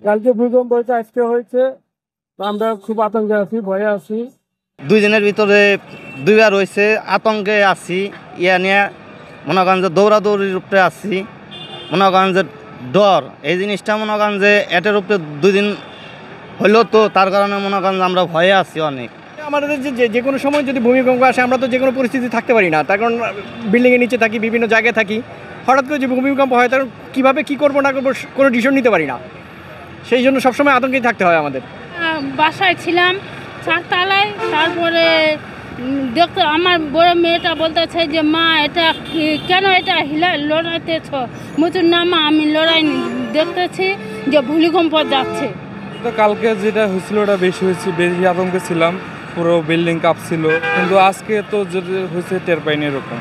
কালকে ভূমিকম্প হয়েছে, আজকে হয়েছে। তো আমরা খুব আতঙ্কে আছি, ভয়ে আছি। 2 দিনের ভিতরে 2বার হয়েছে, আতঙ্কে আছি। ইয়া নিয়ে মনে করেন যে দৌড়াদৌড়ির উপরে আছি, মনে করেন যে ডর এই জিনিসটা মনে করেন যে এটার উপরে 2 দিন হলো, তো তার কারণে মনে করেন যে আমরা ভয়ে আছি অনেক। আমাদের যে কোনো সময় যদি ভূমিকম্প আসে আমরা তো যে কোনো পরিস্থিতি থাকতে পারি না, তার কারণ বিল্ডিংয়ের নিচে থাকি, বিভিন্ন জায়গায় থাকি। হঠাৎ করে যে ভূমিকম্প হয় তার কীভাবে কী করবো না করবো কোনো ডিসিশন নিতে পারি না, সেই জন্য সবসময় আতঙ্কেই থাকতে হয় আমাদের। বাসায় ছিলাম 4 তলায়, তারপরে দেখতে আমার বড় মেয়েটা বলতেছে যে মা এটা কেন এটা লড়াইতেছ, মতন না মা আমি লড়াই দেখতেছি যে ভূমিকম্প যাচ্ছে। তো কালকে যেটা হয়েছিল ওটা বেশি আতঙ্কে ছিলাম, পুরো বিল্ডিং কাঁপছিল, কিন্তু আজকে তো যেটা হয়েছে টের পাইনি এরকম।